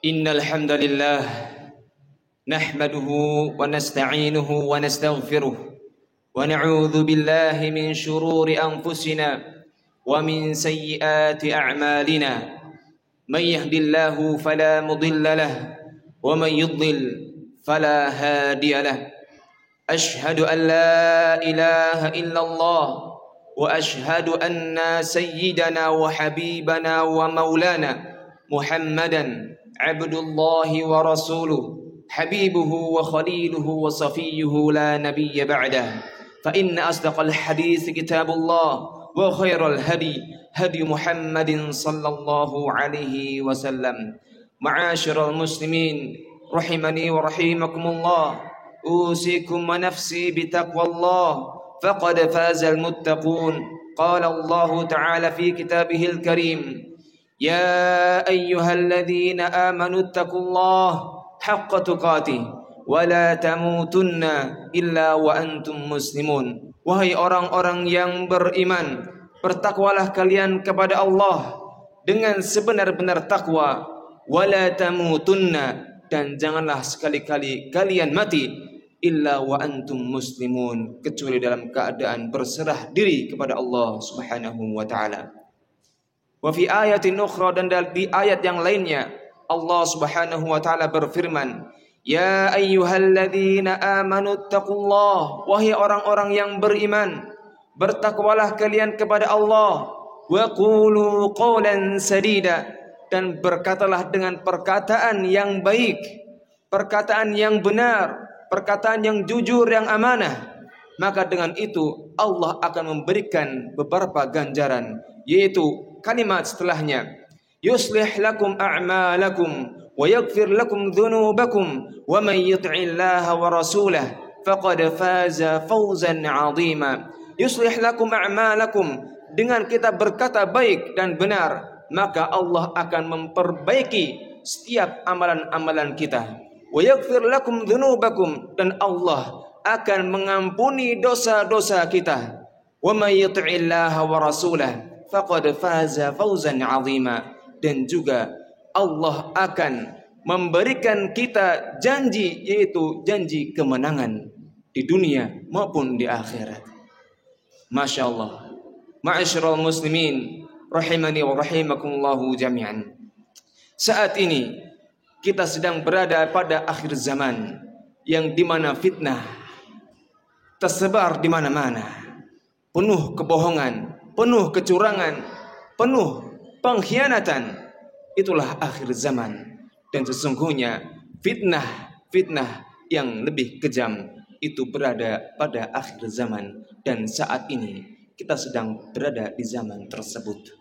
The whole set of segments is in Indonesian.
Innal hamdalillah nahmaduhu wa nasta'inuhu wa nastaghfiruh wa na'udzu billahi min shururi anfusina wa min sayyiati a'malina. Man yahdihillahu fala mudilla lahu wa man yudlil fala hadiya lahu. Ashhadu an la ilaha illallah wa ashhadu anna sayyidana wa habibana wa maulana Muhammadan abdullahi wa rasuluh habibuhu wa khaliluhu wa safiyuhu la nabiyya ba'dah. Fa inna asdaqal hadits kitabullah wa khairal hadi hadi Muhammadin sallallahu alaihi wasallam. Ma'asyiral muslimin rahimani wa rahimakumullah, usikum wa nafsi bitaqwallah faqad fazal muttaqun. Qala Allah ta'ala fi kitabihil karim, Ya ayyuhalladzina amanu ittaqullaha haqqa tuqatih wa la tamutunna illa wa antum muslimun. Wahai orang-orang yang beriman, bertakwalah kalian kepada Allah dengan sebenar-benar takwa, wa la tamutunna, dan janganlah sekali-kali kalian mati illa wa antum muslimun, kecuali dalam keadaan berserah diri kepada Allah Subhanahu wa taala. Wa fi ayatin ukhra, dan di ayat yang lainnya Allah Subhanahu wa taala berfirman, Ya ayyuhalladzina amanu ittaqullah, wahai orang-orang yang beriman, bertakwalah kalian kepada Allah, wa qulu qawlan sadida, dan berkatalah dengan perkataan yang baik, perkataan yang benar, perkataan yang jujur, yang amanah. Maka dengan itu Allah akan memberikan beberapa ganjaran, yaitu kalimat setelahnya, yuslih lakum a'malakum wa yaghfir lakum dhunubakum wa man yuti'illaha wa rasulahu faqad faza fawzan 'azima. Yuslih lakum a'malakum, dengan kita berkata baik dan benar, maka Allah akan memperbaiki setiap amalan-amalan kita. Wa yaghfir lakum dhunubakum, dan Allah akan mengampuni dosa-dosa kita. Wa may yuti'illaha wa rasulahu faqad faza fawzan 'azima, dan juga Allah akan memberikan kita janji, yaitu janji kemenangan di dunia maupun di akhirat. Masya Allah. Ma'asyiral muslimin rahimani wa rahimakumullahu jami'an. Saat ini kita sedang berada pada akhir zaman, yang dimana fitnah tersebar di mana-mana, penuh kebohongan, penuh kecurangan, penuh pengkhianatan. Itulah akhir zaman. Dan sesungguhnya fitnah yang lebih kejam itu berada pada akhir zaman. Dan saat ini kita sedang berada di zaman tersebut.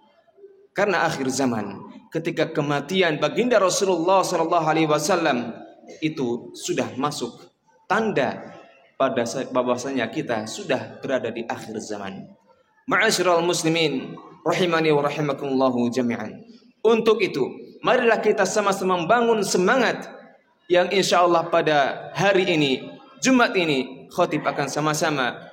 Karena akhir zaman, ketika kematian baginda Rasulullah SAW itu sudah masuk tanda pada bahwasanya kita sudah berada di akhir zaman. Ma'asyiral muslimin rahimani wa rahimakumullahu jami'an. Untuk itu, marilah kita sama-sama membangun semangat yang insyaallah pada hari ini, Jumat ini, khatib akan sama-sama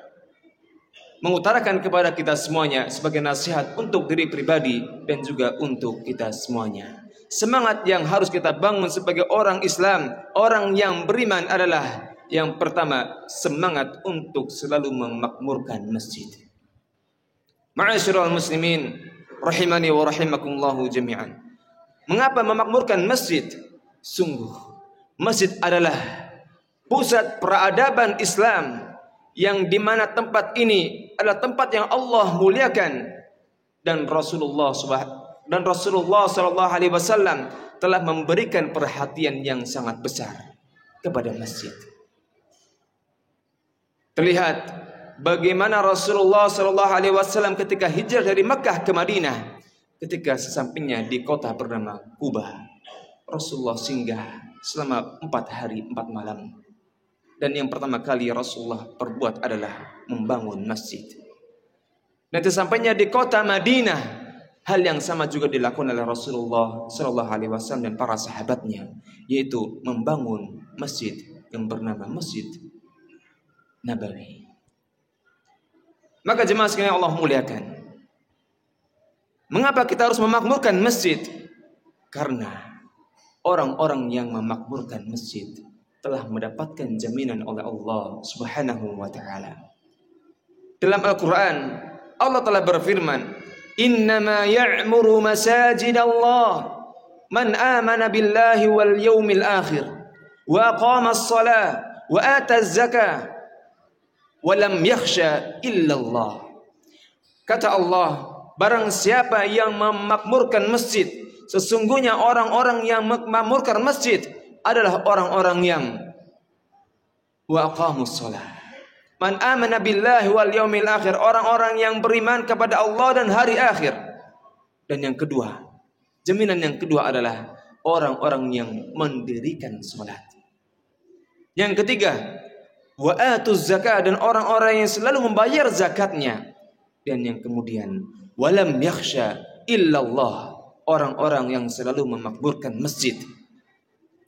mengutarakan kepada kita semuanya sebagai nasihat untuk diri pribadi dan juga untuk kita semuanya. Semangat yang harus kita bangun sebagai orang Islam, orang yang beriman adalah yang pertama, semangat untuk selalu memakmurkan masjid. Ma'asyiral muslimin rahimani wa rahimakumullahu jami'an. Mengapa memakmurkan masjid? Sungguh masjid adalah pusat peradaban Islam, yang dimana tempat ini adalah tempat yang Allah muliakan, dan Rasulullah sallallahu alaihi wasallam telah memberikan perhatian yang sangat besar kepada masjid. Terlihat bagaimana Rasulullah sallallahu alaihi wasallam ketika hijrah dari Makkah ke Madinah, ketika sesampingnya di kota bernama Kubah, Rasulullah singgah selama 4 hari 4 malam. Dan yang pertama kali Rasulullah perbuat adalah membangun masjid. Dan sesampainya di kota Madinah, hal yang sama juga dilakukan oleh Rasulullah sallallahu alaihi wasallam dan para sahabatnya, yaitu membangun masjid yang bernama Masjid Nabawi. Maka jemaah sekalian Allah muliakan, mengapa kita harus memakmurkan masjid? Karena orang-orang yang memakmurkan masjid telah mendapatkan jaminan oleh Allah Subhanahu wa taala. Dalam Al-Qur'an Allah telah berfirman, "Innama ya'muru masajidallah man amana billahi wal yawmil akhir wa aqama as-salah wa ata az-zakah wa lam yakhsha illa Allah." Kata Allah, barang siapa yang memakmurkan masjid, sesungguhnya orang-orang yang memakmurkan masjid adalah orang-orang yang wa aqamus shalah. Man amana billahi wal yaumil akhir, orang-orang yang beriman kepada Allah dan hari akhir. Dan yang kedua, jaminan yang kedua adalah orang-orang yang mendirikan salat. Yang ketiga, wa atuz zakah, dan orang-orang yang selalu membayar zakatnya. Dan yang kemudian, walam yakhsha illallah, orang-orang yang selalu memakmurkan masjid,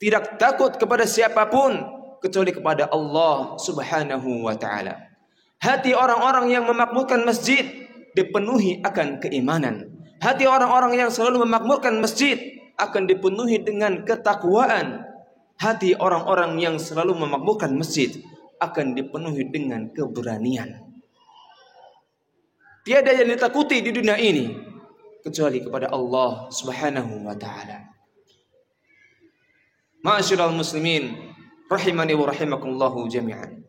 tidak takut kepada siapapun kecuali kepada Allah Subhanahu wa taala. Hati orang-orang yang memakmurkan masjid dipenuhi akan keimanan. Hati orang-orang yang selalu memakmurkan masjid akan dipenuhi dengan ketakwaan. Hati orang-orang yang selalu memakmurkan masjid akan dipenuhi dengan keberanian. Tiada yang ditakuti di dunia ini kecuali kepada Allah Subhanahu wa taala. Ma'asyiral muslimin rahimani wa rahimakumullahu jami'an.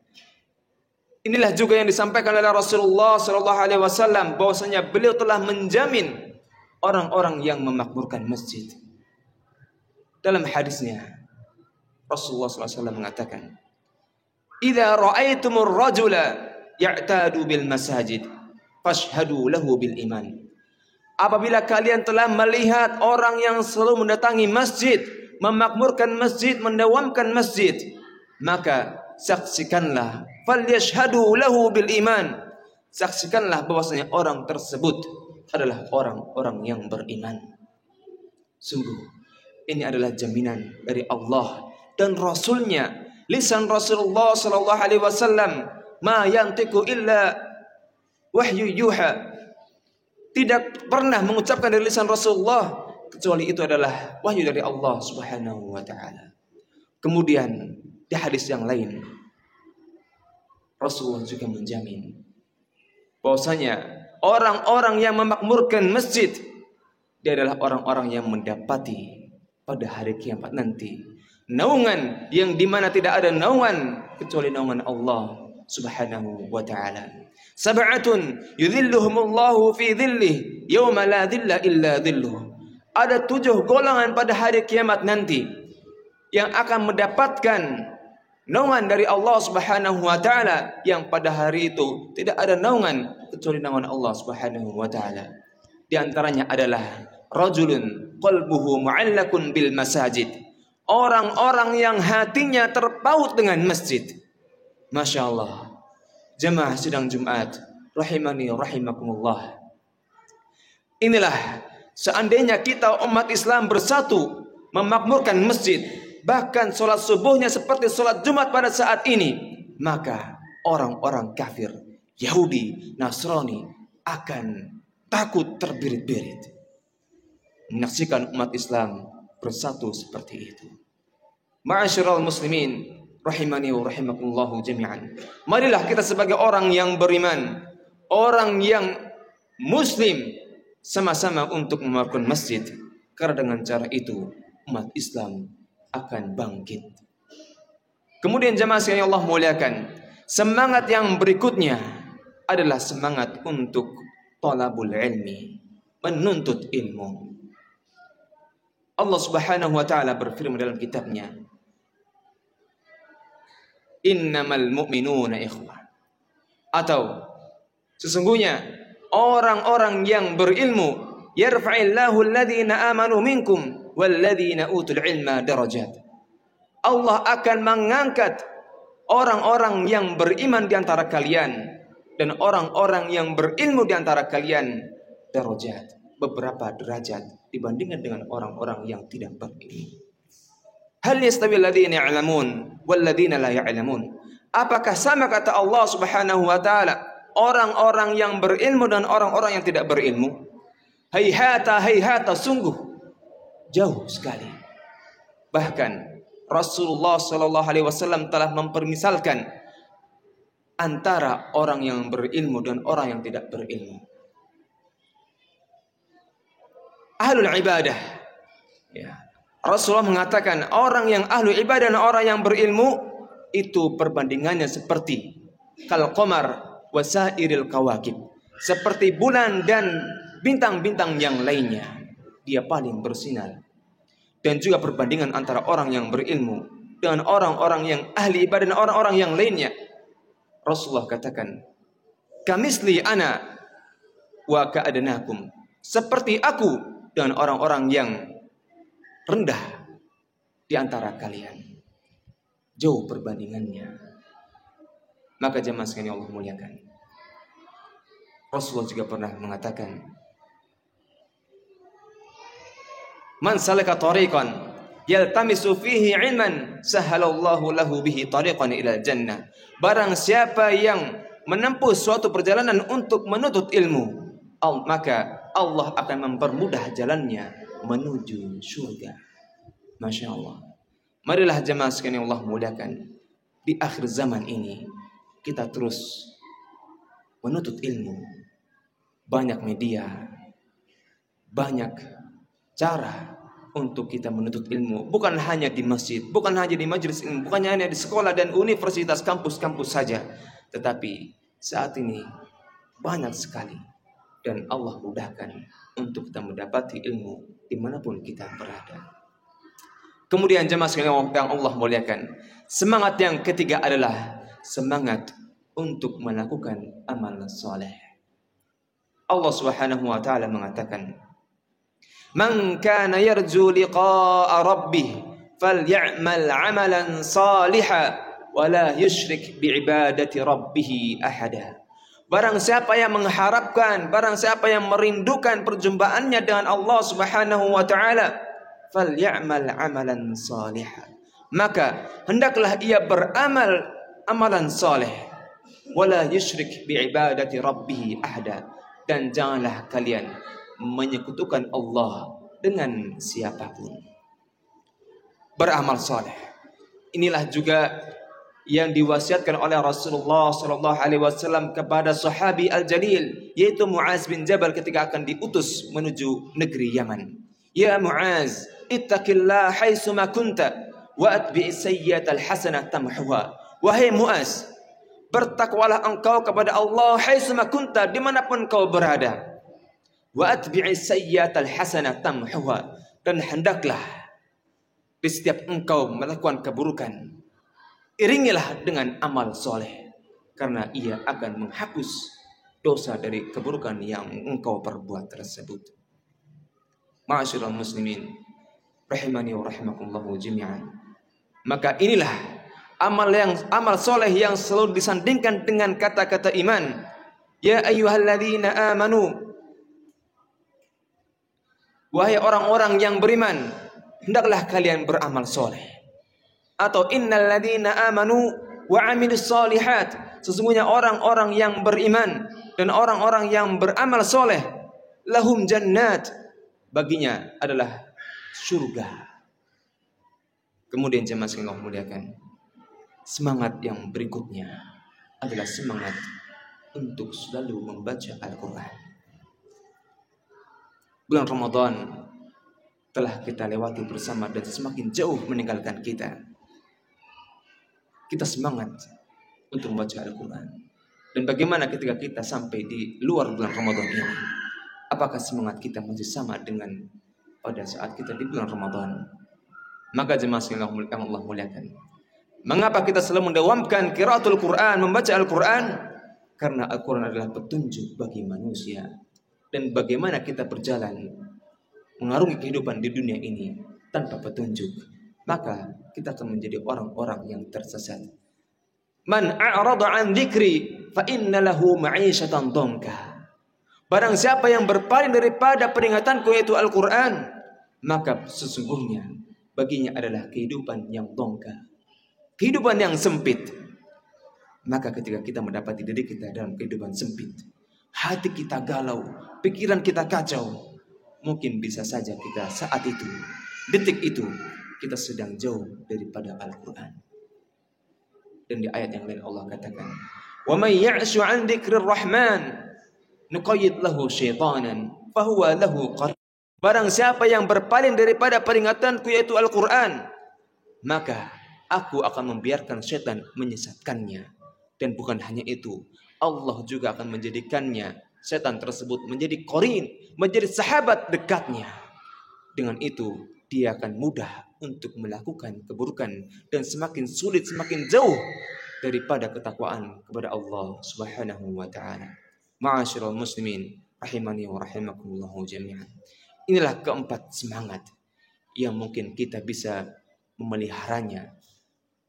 Inilah juga yang disampaikan oleh Rasulullah sallallahu alaihi wasallam, bahwasanya beliau telah menjamin orang-orang yang memakmurkan masjid. Dalam hadisnya Rasulullah sallallahu alaihi wasallam mengatakan, "Idza ra'aitumur rajula ya'tadu bil masajid fashhadu lahu bil iman." Apabila kalian telah melihat orang yang selalu mendatangi masjid, memakmurkan masjid, mendawamkan masjid, maka saksikanlah, falyashhadu lahu bil iman, saksikanlah bahwasanya orang tersebut adalah orang-orang yang beriman. Sungguh ini adalah jaminan dari Allah dan Rasulnya. Lisan Rasulullah sallallahu alaihi wasallam, ma yantiqu illa wahyu yuha, tidak pernah mengucapkan dari lisan Rasulullah kecuali itu adalah wahyu dari Allah Subhanahu wa taala. Kemudian di hadis yang lain Rasulullah juga menjamin bahwasanya orang-orang yang memakmurkan masjid, dia adalah orang-orang yang mendapati pada hari kiamat nanti naungan yang dimana tidak ada naungan kecuali naungan Allah Subhanahu wa taala. Sab'atun yudhilluhumullahu fi dhillih yawma la dhilla illa dhilluh. Ada 7 golongan pada hari kiamat nanti yang akan mendapatkan naungan dari Allah Subhanahu wa taala, yang pada hari itu tidak ada naungan kecuali naungan Allah Subhanahu wa taala. Di antaranya adalah rajulun qalbuhu mu'allakun bil masajid, orang-orang yang hatinya terpaut dengan masjid. Masya Allah. Jemaah sidang Jumat rahimani rahimakumullah. Inilah seandainya kita umat Islam bersatu memakmurkan masjid, bahkan sholat subuhnya seperti sholat Jumat pada saat ini, maka orang-orang kafir, Yahudi, Nasrani akan takut terbirit-birit menyaksikan umat Islam bersatu seperti itu. Ma'asyiral muslimin rahimani wa rahimakumullahu jami'an. Marilah kita sebagai orang yang beriman, orang yang muslim, sama-sama untuk memakmurkan masjid, karena dengan cara itu umat Islam akan bangkit. Kemudian jemaah sekalian Allah muliakan, semangat yang berikutnya adalah semangat untuk talabul ilmi, menuntut ilmu. Allah Subhanahu wa taala berfirman dalam kitabnya, innamal mu'minuna ikhwah, atau sesungguhnya orang-orang yang berilmu, yarfa'illahu alladhina amanu minkum walladhina utul ilma darajat. Allah akan mengangkat orang-orang yang beriman di antara kalian dan orang-orang yang berilmu di antara kalian darajat, beberapa derajat dibandingkan dengan orang-orang yang tidak berilmu. Hal yastawi alladhina ya'lamun walladhina la ya'lamun. Apakah sama, kata Allah Subhanahu wa taala, orang-orang yang berilmu dan orang-orang yang tidak berilmu? Hayhata hayhata, sungguh jauh sekali. Bahkan Rasulullah Shallallahu Alaihi Wasallam telah mempermisalkan antara orang yang berilmu dan orang yang tidak berilmu. Ahlul ibadah, ya. Rasulullah mengatakan orang yang ahlu ibadah dan orang yang berilmu itu perbandingannya seperti kal qamar wasairil kawakib, seperti bulan dan bintang-bintang yang lainnya, dia paling bersinar. Dan juga perbandingan antara orang yang berilmu dengan orang-orang yang ahli ibadah dan orang-orang yang lainnya. Rasulullah katakan, kamisli ana wa ka'adnakum, seperti aku dengan orang-orang yang rendah di antara kalian. Jauh perbandingannya. Maka jemaah sekalian Allah muliakan, Rasulullah juga pernah mengatakan, man salaka tariqan yaltamisu fihi ilman sahalallahu lahu bihi tariqan ila jannah. Barang siapa yang menempuh suatu perjalanan untuk menuntut ilmu, maka Allah akan mempermudah jalannya menuju surga. Masya Allah. Marilah jemaah sekalian Allah muliakan, di akhir zaman ini kita terus menuntut ilmu. Banyak media, banyak cara untuk kita menuntut ilmu. Bukan hanya di masjid, bukan hanya di majelis ilmu, bukan hanya di sekolah dan universitas, kampus-kampus saja. Tetapi saat ini banyak sekali. Dan Allah mudahkan untuk kita mendapati ilmu dimanapun kita berada. Kemudian jemaah sekalian yang Allah muliakan, semangat yang ketiga adalah semangat untuk melakukan amal soleh. Allah Subhanahu wa taala mengatakan, man kana yarju liqa'a rabbih falyamal 'amalan salihan wa la yusyrik bi'ibadati rabbih ahada. Barang siapa yang mengharapkan, barang siapa yang merindukan perjumpaannya dengan Allah Subhanahu wa taala, falyamal 'amalan salihan, maka hendaklah ia beramal amalan saleh, wala yusyrik bi'ibadati rabbih ahada, dan janganlah kalian menyekutukan Allah dengan siapapun. Beramal saleh. Inilah juga yang diwasiatkan oleh Rasulullah Sallallahu Alaihi Wasallam kepada sahabi al-jalil, yaitu Muaz bin Jabal ketika akan diutus menuju negeri Yaman. Ya Muaz, ittaqillah haitsuma kunta wa atbi'is sayyi'atal hasanah tamhuha. Wahai Muaz, bertakwalah engkau kepada Allah haitsuma kunta, dimanapun kau berada. Wa atbi'is sayyi'atal hasanah tamhuha, dan hendaklah di setiap engkau melakukan keburukan, iringilah dengan amal soleh, karena ia akan menghapus dosa dari keburukan yang engkau perbuat tersebut. Ma'asyiral muslimin rahimani wa rahimakumullah jami'an. Maka inilah amal soleh yang selalu disandingkan dengan kata-kata iman. Ya ayyuhalladzina amanu, wahai orang-orang yang beriman, hendaklah kalian beramal soleh. Atau innal ladzina amanu wa 'amilus shalihat, sesungguhnya orang-orang yang beriman dan orang-orang yang beramal soleh, lahum jannat, baginya adalah surga. Kemudian jemaah sekalian Allah muliakan, semangat yang berikutnya adalah semangat untuk selalu membaca Al-Quran. Bulan Ramadan telah kita lewati bersama dan semakin jauh meninggalkan kita. Kita semangat untuk membaca Al-Quran. Dan bagaimana ketika kita sampai di luar bulan Ramadan ini? Apakah semangat kita masih sama dengan pada saat kita di bulan Ramadan? Maka jemaah yang Allah muliakan, mengapa kita selalu mendawamkan qiraatul Quran, membaca Al-Quran? Karena Al-Quran adalah petunjuk bagi manusia. Dan bagaimana kita berjalan mengarungi kehidupan di dunia ini tanpa petunjuk, maka kita akan menjadi orang-orang yang tersesat. Man a'rada an dzikri fa inna lahu ma'isyatan dhanka. Barang siapa yang berpaling daripada peringatanku yaitu Al-Quran, maka sesungguhnya baginya adalah kehidupan yang dhanka, kehidupan yang sempit. Maka ketika kita mendapati diri kita dalam kehidupan sempit, hati kita galau, pikiran kita kacau, mungkin bisa saja kita saat itu, detik itu, kita sedang jauh daripada Al-Quran. Dan di ayat yang lain Allah katakan, "Wa may ya'shu 'an dzikrir rahman nuqayyid lahu syaitanan fahuwa lahu qarin." Barang siapa yang berpaling daripada peringatanku yaitu Al-Quran, maka aku akan membiarkan syaitan menyesatkannya. Dan bukan hanya itu, Allah juga akan menjadikannya, setan tersebut menjadi qarin, menjadi sahabat dekatnya. Dengan itu dia akan mudah untuk melakukan keburukan dan semakin sulit, semakin jauh daripada ketakwaan kepada Allah Subhanahu wa taala. Ma'asyiral muslimin rahimani wa rahimakumullah jami'an. Inilah keempat semangat yang mungkin kita bisa memeliharanya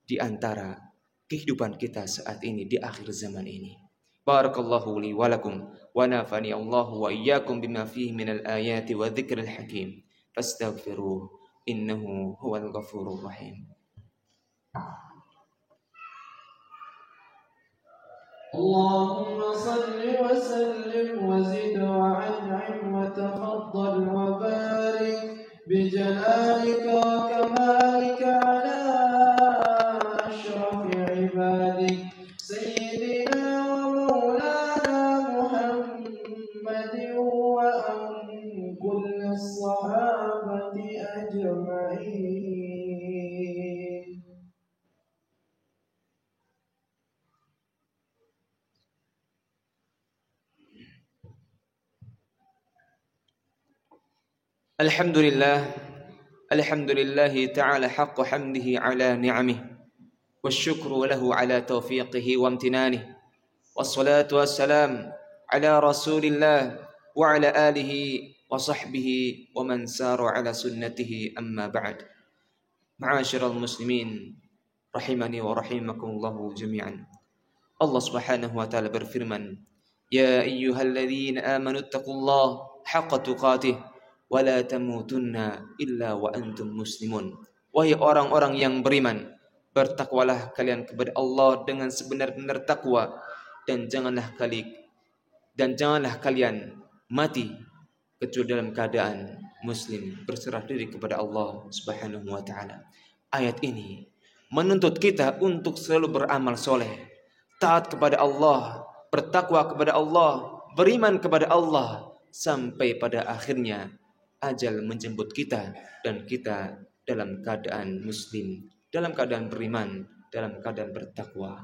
di antara kehidupan kita saat ini di akhir zaman ini. Barakallahu li wa lakum wa nafani Allahu wa iyyakum bima fihi minal ayati wa dzikril hakim. Fastaghfiruh innahu huwal ghafurur rahim. Allahumma salli wa sallim wa zid wa an'im wa tafaddal wa barik bi jalalika wa kamalika ala ashraf ibadik sayyidina wa maulana Muhammadin wa an kulli sahabati ajma'in. Alhamdulillahi ta'ala haqqa hamdihi ala ni'amih wasyukru lahu ala taufiqihi wa amtinanihi wassalatu wassalam ala rasulillah wa ala alihi wa sahbihi wa man sara ala sunnatihi amma ba'd. Ma'asyiral muslimin rahimani wa rahimakumullahu jami'an. Allah Subhanahu wa taala berfirman, "Ya ayyuhalladzina amanu taqullaha haqqa tuqatih wala tamutunna illa wa antum muslimun." Wahai orang-orang yang beriman, bertakwalah kalian kepada Allah dengan sebenar-benar takwa, dan janganlah kalian mati kecuali dalam keadaan muslim, berserah diri kepada Allah Subhanahu wa taala. Ayat ini menuntut kita untuk selalu beramal soleh, taat kepada Allah, bertakwa kepada Allah, beriman kepada Allah, sampai pada akhirnya ajal menjemput kita dan kita dalam keadaan muslim, dalam keadaan beriman, dalam keadaan bertakwa.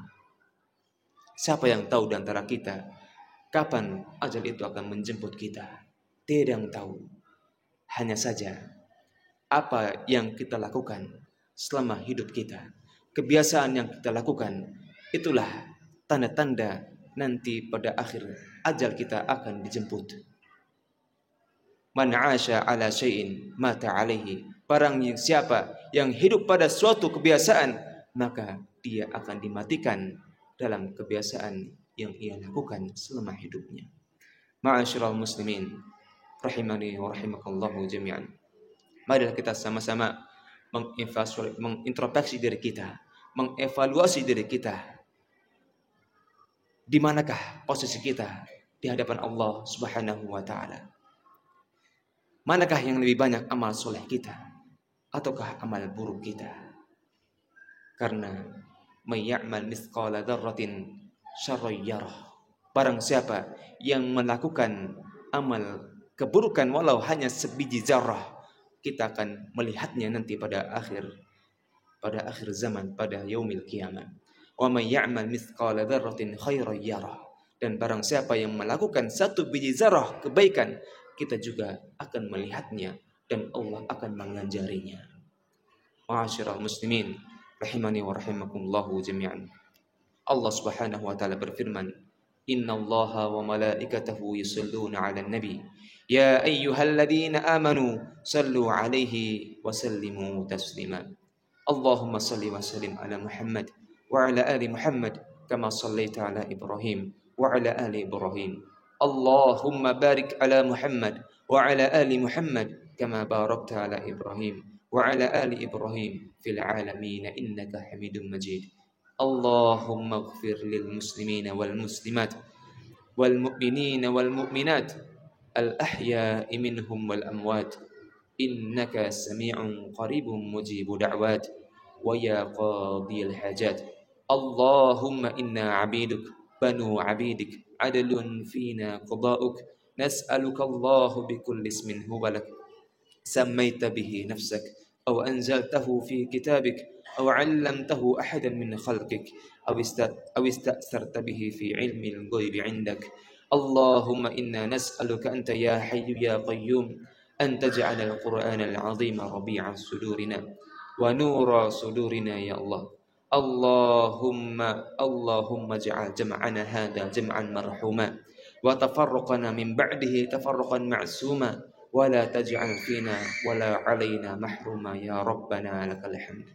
Siapa yang tahu di antara kita kapan ajal itu akan menjemput kita? Tidak yang tahu. Hanya saja apa yang kita lakukan selama hidup kita, kebiasaan yang kita lakukan, itulah tanda-tanda nanti pada akhir ajal kita akan dijemput. Man 'asha 'ala syai'in mata 'alaihi. Barang siapa yang hidup pada suatu kebiasaan, maka dia akan dimatikan dalam kebiasaan yang ia lakukan selama hidupnya. Ma'asyiral muslimin rahimani wa rahimakallahu jami'an. Mari kita sama-sama mengintrospeksi diri kita, mengevaluasi diri kita. Di manakah posisi kita di hadapan Allah Subhanahu wa taala? Manakah yang lebih banyak amal soleh kita ataukah amal buruk kita? Karena may ya'mal mithqala dzarratin syarran yarah. Barang siapa yang melakukan amal keburukan walau hanya sebiji zarah, kita akan melihatnya nanti pada akhir zaman, pada yaumil qiyamah. Wa may ya'mal mithqala dzarratin khairan yarah. Dan barang siapa yang melakukan satu biji zarah kebaikan, kita juga akan melihatnya dan Allah akan menganjarinya. Ma'asyiral muslimin rahimani wa rahimakumullahu jami'an. Allah Subhanahu wa taala berfirman, "Innallaha wa malaikatahu yusholluna 'alan nabi, ya ayyuhalladzina amanu sallu 'alaihi wa sallimu taslima." Allahumma salli wa sallim ala Muhammad wa ala ali Muhammad kama shallaita ala Ibrahim wa ala ali Ibrahim. Allahumma barik ala Muhammad wa ala ali Muhammad kama barakta ala Ibrahim wa ala ali Ibrahim fil alamin innaka Hamidum Majid. Allahumma ighfir lil muslimina wal muslimat wal mu'minina wal mu'minat al ahya'i minhum wal amwat إنك سميع قريب مجيب دعوات ويا قاضي الحاجات. اللهم إنا عبيدك بنو عبيدك عدل فينا قضاؤك نسألك الله بكل اسم هو لك سميت به نفسك أو أنزلته في كتابك أو علمته أحدا من خلقك أو استأثرت به في علم الغيب عندك. اللهم إنا نسألك أنت يا حي يا قيوم أن تجعل القرآن العظيم ربيع صدورنا ونور صدورنا يا الله. اللهم اجعل جمعنا هذا جمعا مرحوما وتفرقنا من بعده تفرقا معصوما ولا تجعل فينا ولا علينا محروما يا ربنا لك الحمد.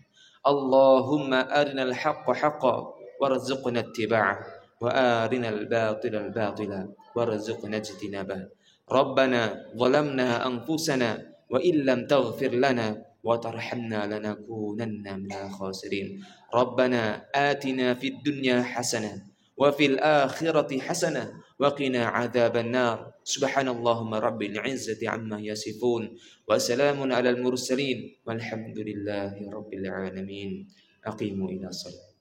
اللهم أرنا الحق حقا وارزقنا اتباعه وأرنا الباطل باطلا وارزقنا اجتنابه. ربنا ظلمنا أنفسنا وإن لم تغفر لنا وترحمنا لنكونن من الخاسرين. ربنا آتنا في الدنيا حسنة وفي الآخرة حسنة وقنا عذاب النار. سبحان اللهم رب العزة عما يصفون وسلام على المرسلين والحمد لله رب العالمين. أقيموا إلى الصلاة.